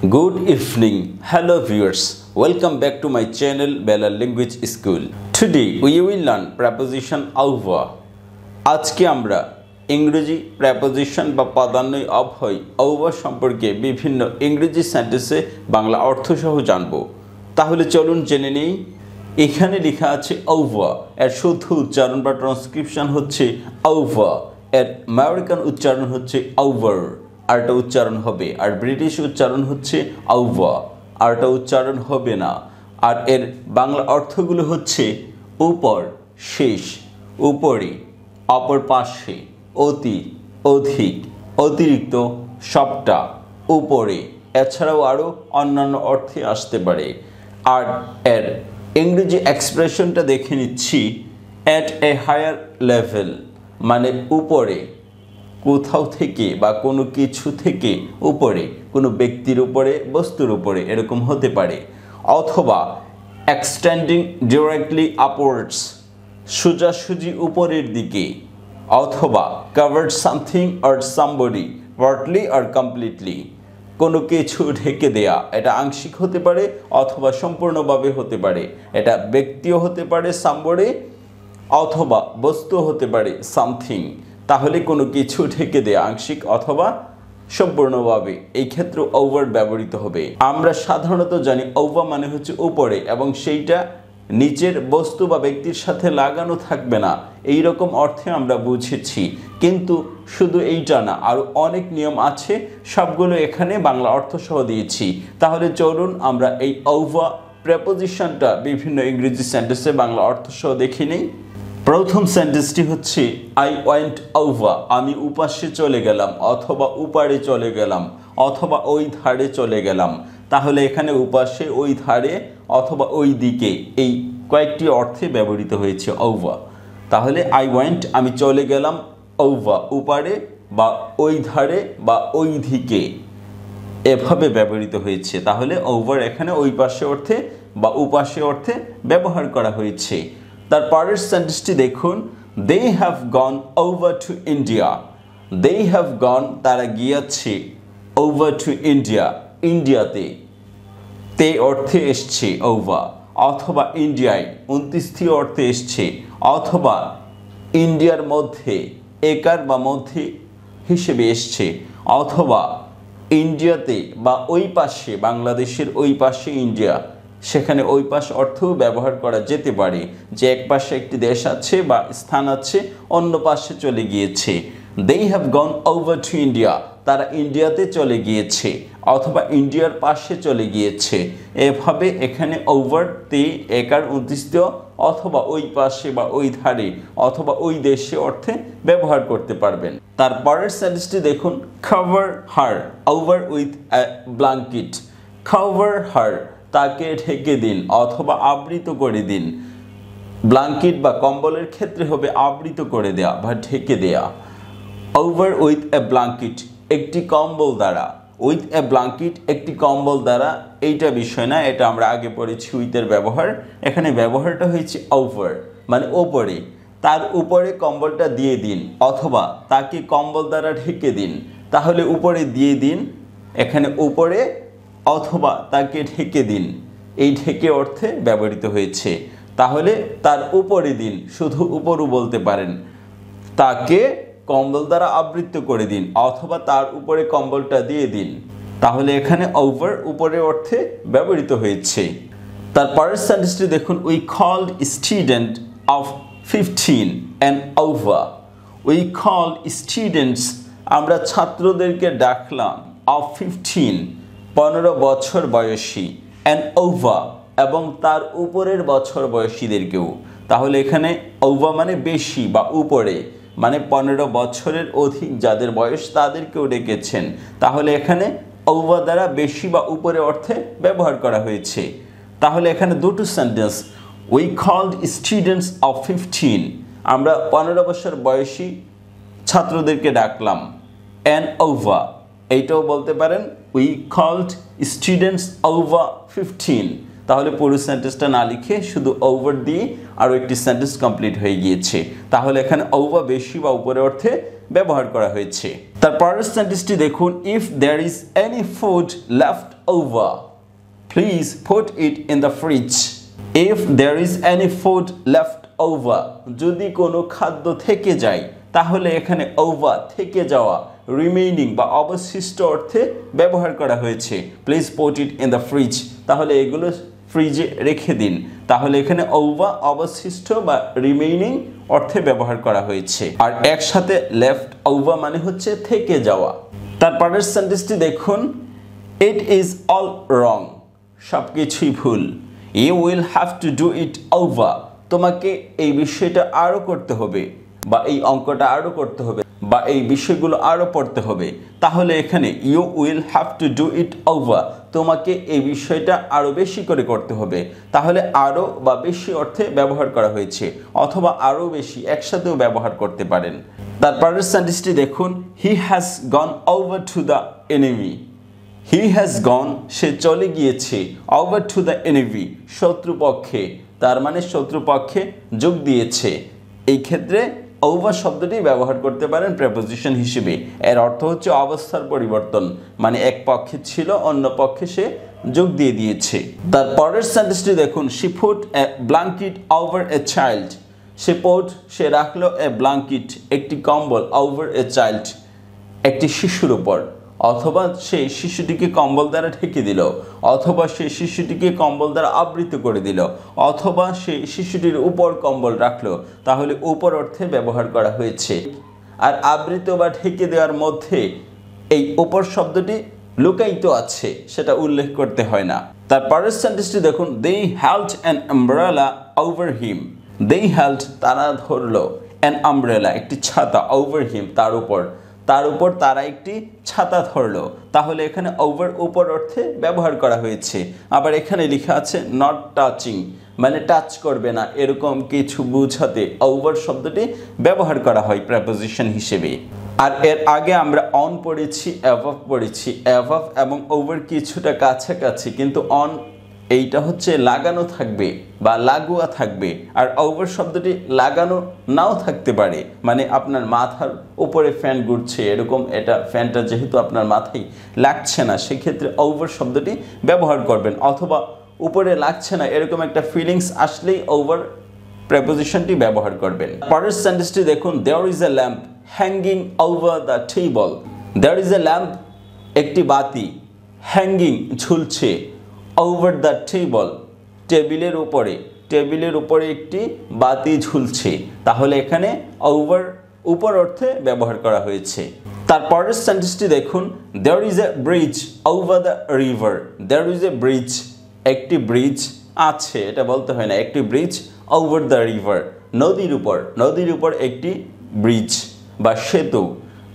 Good evening, hello viewers. Welcome back to my channel Balal Language School. Today we will learn preposition over. আজকে আমরা ইংরেজি preposition বা পদান্বয় অব্যয় over সম্পর্কে বিভিন্ন ইংরেজি সেন্টেন্সে বাংলা অর্থ সহ জানব। তাহলে চলুন জেনে নেই। এখানে লেখা আছে over, এর শুদ্ধ উচ্চারণ বা ট্রান্সক্রিপশন হচ্ছে over, এর আমেরিকান উচ্চারণ হচ্ছে over, আরটা উচ্চারণ হবে, আর ব্রিটিশ উচ্চারণ হচ্ছে over, আরটা উচ্চারণ হবে না। আর এর বাংলা অর্থগুলো হচ্ছে উপর, শেষ, উপরে, অপর পাশে, অতি, অধিক, অতিরিক্ত, সবটা, উপরে, এছাড়াও আরও অন্যান্য অর্থে আসতে পারে। আর এর ইংরেজি এক্সপ্রেশনটা দেখে নিচ্ছি, অ্যাট এ হায়ার লেভেল, মানে উপরে, কোথাও থেকে বা কোনো কিছু থেকে উপরে, কোনো ব্যক্তির উপরে, বস্তুর উপরে এরকম হতে পারে। অথবা এক্সটেন্ডিং ডিরেক্টলি আপওয়ার্ডস, সোজাসুজি উপরের দিকে। অথবা covered something or somebody partly or completely, কোনো কিছু ঢেকে দেয়া, এটা আংশিক হতে পারে অথবা সম্পূর্ণভাবে হতে পারে। এটা ব্যক্তিও হতে পারে সামবডি, অথবা বস্তু হতে পারে সামথিং। তাহলে কোনো কিছু ঢেকে দেয়া আংশিক অথবা সম্পূর্ণভাবে, এই ক্ষেত্রে ওভার ব্যবহৃত হবে। আমরা সাধারণত জানি ওভার মানে হচ্ছে উপরে, এবং সেইটা নিচের বস্তু বা ব্যক্তির সাথে লাগানো থাকবে না, এই রকম অর্থে আমরা বুঝেছি। কিন্তু শুধু এইটা না, আরও অনেক নিয়ম আছে, সবগুলো এখানে বাংলা অর্থ সহ দিয়েছি। তাহলে চলুন আমরা এই ওভার প্রেপোজিশনটা বিভিন্ন ইংরেজি সেন্টেন্সে বাংলা অর্থ সহ দেখে নিই। প্রথম সেন্টেন্সটি হচ্ছে আই ওয়েন্ট ওভার, আমি উপাসে চলে গেলাম, অথবা উপারে চলে গেলাম, অথবা ওই ধারে চলে গেলাম। তাহলে এখানে উপাসে, ওই ধারে, অথবা ওই দিকে, এই কয়েকটি অর্থে ব্যবহৃত হয়েছে ওভার। তাহলে আই ওয়েন্ট, আমি চলে গেলাম, ওভার, উপারে বা ওই ধারে বা ওই দিকে, এভাবে ব্যবহৃত হয়েছে। তাহলে ওভার এখানে ওই পাশে অর্থে বা উপাসে অর্থে ব্যবহার করা হয়েছে। তার পরের সেন্টেন্সটি দেখুন, they have gone over to India. They have gone, তারা গিয়েছে, ওভার টু ইন্ডিয়া, ইন্ডিয়াতে, তে অর্থে এসছে ওভার, অথবা ইন্ডিয়ায় 29 অর্থে এসছে, অথবা ইন্ডিয়ার মধ্যে, একার বা মধ্যে হিসেবে এসছে, অথবা ইন্ডিয়াতে বা ওই পাশে, বাংলাদেশের ওই পাশে ইন্ডিয়া, সেখানে ওই পাশ অর্থও ব্যবহার করা যেতে পারে, যে এক পাশে একটি দেশ আছে বা স্থান আছে, অন্য পাশে চলে গিয়েছে। They have gone over to India, তারা ইন্ডিয়াতে চলে গিয়েছে, অথবা ইন্ডিয়ার পাশে চলে গিয়েছে। এভাবে এখানে ওভার, তে, একার 29, অথবা ওই পাশে বা ওই ধারে, অথবা ওই দেশে অর্থে ব্যবহার করতে পারবেন। তারপরের সেন্টেন্সটি দেখুন, cover her over with a blanket. Cover her, তাকে ঢেকে দিন অথবা আবৃত করে দিন। ব্ল্যাঙ্কেট বা কম্বলের ক্ষেত্রে হবে আবৃত করে দেয়া বা ঢেকে দেয়া। ওভার উইথ এ ব্ল্যাঙ্কেট, একটি কম্বল দ্বারা। উইথ এ ব্ল্যাঙ্কেট, একটি কম্বল দ্বারা, এইটা বিষয় না, এটা আমরা আগে পড়েছি উইথের ব্যবহার। এখানে ব্যবহারটা হয়েছে ওভার, মানে ওপরে, তার উপরে কম্বলটা দিয়ে দিন, অথবা তাকে কম্বল দ্বারা ঢেকে দিন। তাহলে উপরে দিয়ে দিন, এখানে উপরে, অথবা তাকে ঢেকে দিন, এই ঢেকে অর্থে ব্যবহৃত হয়েছে। তাহলে তার উপরে দিন, শুধু উপরও বলতে পারেন। তাকে কম্বল দ্বারা আবৃত করে দিন, অথবা তার উপরে কম্বলটা দিয়ে দিন। তাহলে এখানে ওভার উপরে অর্থে ব্যবহৃত হয়েছে। তারপরের সেন্টেন্সটি দেখুন, we called student of 15 and over. We called students, আমরা ছাত্রদেরকে ডাকলাম, অফ 15, 15 বছর বয়সী, অ্যান্ড ওভার, এবং তার উপরের বছর বয়সীদেরকেও। তাহলে এখানে ওভার মানে বেশি বা উপরে, মানে 15 বছরের অধিক যাদের বয়স তাদেরকেও ডেকেছেন। তাহলে এখানে ওভার দ্বারা বেশি বা উপরে অর্থে ব্যবহার করা হয়েছে। তাহলে এখানে দুটো sentence, we called students of 15, আমরা 15 বছর বয়সী ছাত্রদেরকে ডাকলাম, অ্যান্ড ওভার, এইটাও বলতে পারেন, উই কল্ড স্টুডেন্টস ওভার 15। তাহলে পুরো সেন্টেন্সটা না লিখে শুধু ওভার দিয়ে আরও একটি সেন্টেন্স কমপ্লিট হয়ে গিয়েছে। তাহলে এখানে ওভার বেশি বা উপরে অর্থে ব্যবহার করা হয়েছে। তারপরের সেন্টেন্সটি দেখুন, if there is any food left over. Please put it in the fridge. If there is any food left over, যদি কোনো খাদ্য থেকে যায় তাহলে এখানে over থেকে যাওয়া remaining বা অবশিষ্ট অর্থে ব্যবহার করা হয়েছে। Please put it in the fridge. তাহলে এগুলো ফ্রিজে রেখে দিন। তাহলে এখানে over অবশিষ্ট বা remaining অর্থে ব্যবহার করা হয়েছে। আর একসাথে left over মানে হচ্ছে থেকে যাওয়া। তারপরের সেন্টেন্সটি দেখুন, it is all wrong. সবকিছুই ভুল। You will have to do it over. তোমাকে এই বিষয়টা আরো করতে হবে বা এই অঙ্কটা আরো করতে হবে বা এই বিষয়গুলো আরো পড়তে হবে। তাহলে এখানে you will have to do it over, তোমাকে এই বিষয়টা আরো বেশি করে করতে হবে। তাহলে আরো বা বেশি অর্থে ব্যবহার করা হয়েছে অথবা আরো বেশি একসাথেও ব্যবহার করতে পারেন। তারপরের সেন্টেন্সটি দেখুন, he has gone over to the enemy. He has gone, সে চলে গিয়েছে, over to the enemy, শত্রুপক্ষে, তার মানে শত্রুপক্ষে যোগ দিয়েছে। এই ক্ষেত্রে over শব্দটি ব্যবহার করতে পারেন প্রেপোজিশন হিসেবে। এর অর্থ হচ্ছে অবস্থার পরিবর্তন, মানে এক পক্ষে ছিল অন্য পক্ষে সে যোগ দিয়ে দিয়েছে। তারপরের সেন্টেন্সটি দেখুন, she put a blanket over a child. সে রাখলো a blanket, একটি কম্বল, over a child, একটি শিশুর উপর। অথবা সে শিশুটিকে কম্বল দ্বারা ঢেকে দিল, অথবা সে শিশুটিকে কম্বল দ্বারা আবৃত করে দিল, অথবা সে শিশুটির উপর কম্বল রাখলো। তাহলে উপর অর্থে ব্যবহার করা হয়েছে। আর আবৃত বা ঢেকে দেওয়ার মধ্যে এই উপর শব্দটি লুকায়িত আছে, সেটা উল্লেখ করতে হয় না। তারপরের সেন্টেন্সটি দেখুন, they held an umbrella over him. They held, তারা ধরলো, an umbrella, একটি ছাতা, over him, তার উপর তারা একটি ছাতা ধরলো। তাহলে এখানে ওভার উপর অর্থে ব্যবহার করা হয়েছে। আবার এখানে লেখা আছে নট টাচিং, মানে টাচ করবে না, এরকম কিছু বোঝাতে ওভার শব্দটি ব্যবহার করা হয় প্রেপোজিশন হিসেবে। আর এর আগে আমরা অন পড়েছি, অ্যাবভ পড়েছি। অ্যাবভ এবং ওভার কিছুটা কাছাকাছি, কিন্তু অন এইটা হচ্ছে লাগানো থাকবে বা লাগোয়া থাকবে, আর ওভার শব্দটি লাগানো নাও থাকতে পারে, মানে আপনার মাথার উপরে ফ্যান ঘুরছে এরকম, এটা ফ্যানটা যেহেতু আপনার মাথায় লাগছে না সেক্ষেত্রে ওভার শব্দটি ব্যবহার করবেন, অথবা উপরে লাগছে না এরকম একটা ফিলিংস আসলেই ওভার প্রেপোজিশনটি ব্যবহার করবেন। পরের সেন্টেন্সটি দেখুন, there is a lamp hanging over the table. There is a lamp, একটি বাতি, হ্যাঙ্গিং, ঝুলছে, ওভার দ্য টেবল, টেবিলের উপরে একটি বাতি ঝুলছে। তাহলে এখানে ওভার উপর অর্থে ব্যবহার করা হয়েছে। তারপরের সেন্টেন্সটি দেখুন, there is a bridge over the river. There is a bridge, একটি ব্রিজ আছে, এটা বলতে হয় না, একটি ব্রিজ ওভার দ্য রিভার, নদীর উপর একটি ব্রিজ বা সেতু।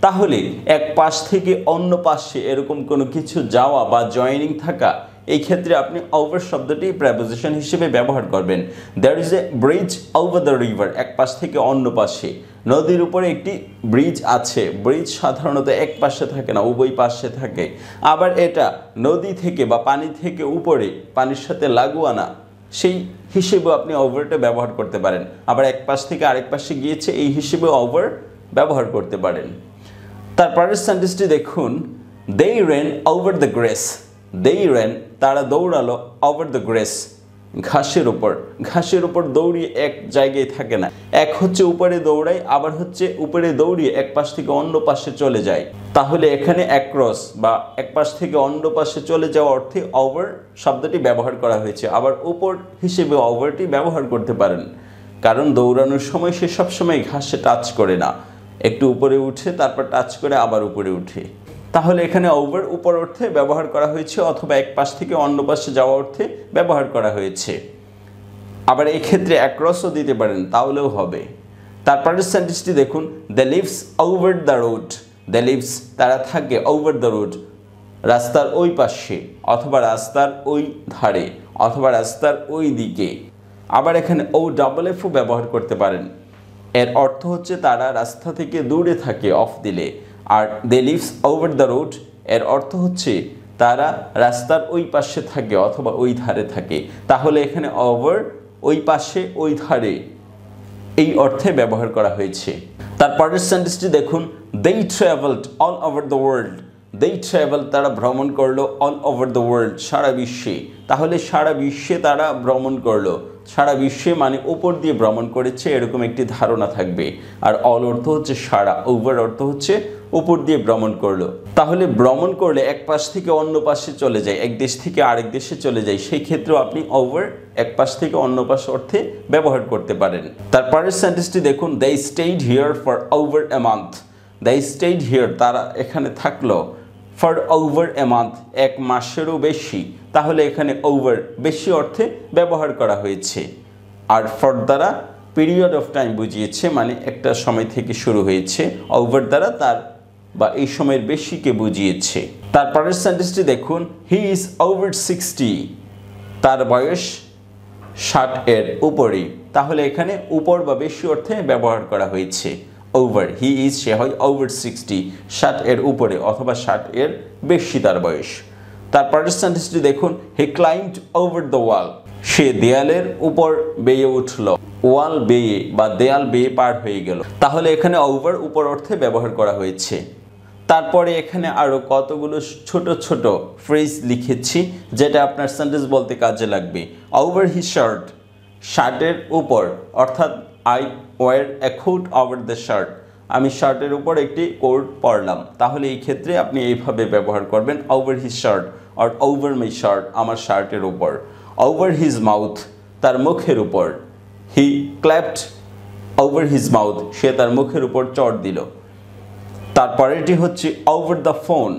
তাহলে এক পাশ থেকে অন্য পাশে এরকম কোনো কিছু যাওয়া বা জয়েনিং থাকা, এই ক্ষেত্রে আপনি ওভার শব্দটি প্রেপোজিশন হিসেবে ব্যবহার করবেন। There is a bridge over the river, এক পাশ থেকে অন্য পাশে, নদীর উপরে একটি ব্রিজ আছে। ব্রিজ সাধারণত এক পাশে থাকে না, উভয় পাশে থাকে। আবার এটা নদী থেকে বা পানি থেকে উপরে, পানির সাথে লাগোয়া না, সেই হিসেবে আপনি ওভারটা ব্যবহার করতে পারেন। আবার এক পাশ থেকে আরেক পাশে গিয়েছে, এই হিসেবে ওভার ব্যবহার করতে পারেন। তারপরের সেন্টেন্সটি দেখুন, they ran over the grass. They ran, তারা দৌড়ালো, ওভার দ্য গ্রেস, ঘাসের উপর দৌড়িয়ে এক জায়গায় থাকে না, এক হচ্ছে উপরে দৌড়ায়, আবার হচ্ছে উপরে দৌড়িয়ে এক পাশ থেকে অন্য পাশে চলে যায়। তাহলে এখানে অ্যাক্রস বা এক পাশ থেকে অন্য পাশে চলে যাওয়া অর্থে ওভার শব্দটি ব্যবহার করা হয়েছে। আবার উপর হিসেবে ওভারটি ব্যবহার করতে পারেন, কারণ দৌড়ানোর সময় সে সবসময় ঘাসে টাচ করে না, একটু উপরে উঠে তারপর টাচ করে আবার উপরে উঠে। তাহলে এখানে ওভার উপর অর্থে ব্যবহার করা হয়েছে, অথবা এক পাশ থেকে অন্য পাশে যাওয়া অর্থে ব্যবহার করা হয়েছে। আবার এই ক্ষেত্রে অ্যাক্রসও দিতে পারেন, তাহলেও হবে। তারপরের সেন্টেন্সটি দেখুন, the leaves over the road. The leaves, তারা থাকে, ওভার দ্য রোড, রাস্তার ওই পাশে, অথবা রাস্তার ওই ধারে, অথবা রাস্তার ওই দিকে। আবার এখানে OFF ব্যবহার করতে পারেন। এর অর্থ হচ্ছে তারা রাস্তা থেকে দূরে থাকে, অফ দিলে। আর দে লিভস ওভার দ্য রোড, এর অর্থ হচ্ছে তারা রাস্তার ওই পাশে থাকে অথবা ওই ধারে থাকে। তাহলে এখানে ওভার, ওই পাশে, ওই ধারে, এই অর্থে ব্যবহার করা হয়েছে। তারপরের সেন্টেন্সটি দেখুন, they travelled all over the world. they travel তারা ভ্রমণ করলো all over the world সারা বিশ্বে। তাহলে সারা বিশ্বে তারা ভ্রমণ করলো, সারা বিশ্বে মানে উপর দিয়ে ভ্রমণ করেছে এরকম একটি ধারণা থাকবে। আর all অর্থ হচ্ছে সারা, over অর্থ হচ্ছে উপর দিয়ে ভ্রমণ করলো। তাহলে ভ্রমণ করলে এক পাশ থেকে অন্য পাশে চলে যায়, এক দেশ থেকে আরেক দেশে চলে যায়, সেই ক্ষেত্রেও আপনি over এক পাশ থেকে অন্য পাশ অর্থে ব্যবহার করতে পারেন। তারপরের সেন্টেন্সটি দেখুন, they stayed here for over a month। they stayed here তারা এখানে থাকলো for over a month এক মাসেরও বেশি। তাহলে এখানে over বেশি অর্থে ব্যবহার করা হয়েছে। আর for দ্বারা পিরিয়ড অফ টাইম বুঝিয়েছে, মানে একটা সময় থেকে শুরু হয়েছে। over দ্বারা তার বা এই সময়ের বেশিকে বুঝিয়েছে। তারপরের সেন্টেন্সটি দেখুন, he is over 60 তার বয়স 60 এর উপরে। তাহলে এখানে উপর বা বেশি অর্থে ব্যবহার করা হয়েছে over। he is সে হয় over 60 60 এর উপরে অথবা 60 এর বেশি তার বয়স। তারপরের সেন্টেন্সটি দেখুন, he climbed over the wall সে দেয়ালের উপর বেয়ে উঠল। ওয়াল বেয়ে বা দেয়াল বেয়ে পার হয়ে গেল। তাহলে এখানে over উপর অর্থে ব্যবহার করা হয়েছে। তারপরে এখানে আরো কতগুলো ছোট ছোট ফ্রেজ লিখেছি যেটা আপনার সেন্টেন্স বলতে কাজে লাগবে। over his shirt শার্টের উপর, অর্থাৎ I wear a coat over the shirt আমি শার্টের উপর একটি কোট পরলাম। তাহলে এই ক্ষেত্রে আপনি এইভাবে ব্যবহার করবেন over his shirt or over my shirt আমার শার্টের উপর। over his mouth তার মুখের উপর, he clapped over his mouth সে তার মুখের উপর চড় দিল। তারপরেরটি হচ্ছে over the phone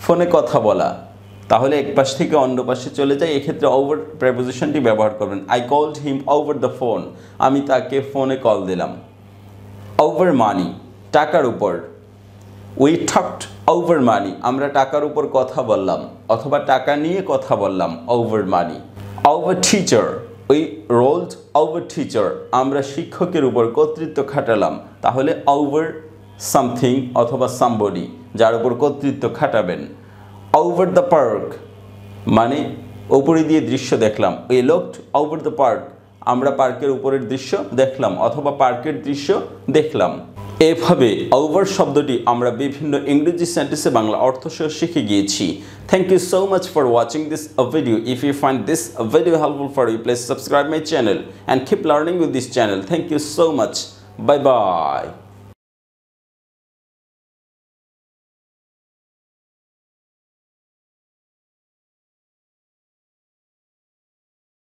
ফোনে কথা বলা। তাহলে এক পাশ থেকে অন্য পাশে চলে যায়, এক্ষেত্রে over প্রেপোজিশনটি ব্যবহার করবেন। I called him over the phone আমি তাকে ফোনে কল দিলাম। over money টাকার উপর, we talked over money আমরা টাকার উপর কথা বললাম অথবা টাকা নিয়ে কথা বললাম over money। over teacher we rolled over teacher আমরা শিক্ষকের উপর কর্তৃত্ব খাটালাম। তাহলে over something অথবা somebody যার উপর কর্তৃত্ব খাটাবেন। over the park মানে উপরে দিয়ে দৃশ্য দেখলাম। we looked over the park আমরা পার্কের উপরের দৃশ্য দেখলাম অথবা পার্কের দৃশ্য দেখলাম। এভাবে over শব্দটি আমরা বিভিন্ন ইংরেজি সেন্টেন্সে বাংলা অর্থ সহ শিখে গিয়েছি। Thank you so much for watching this video. If you find this video helpful for you, please subscribe my channel and keep learning with this channel. Thank you so much. Bye bye.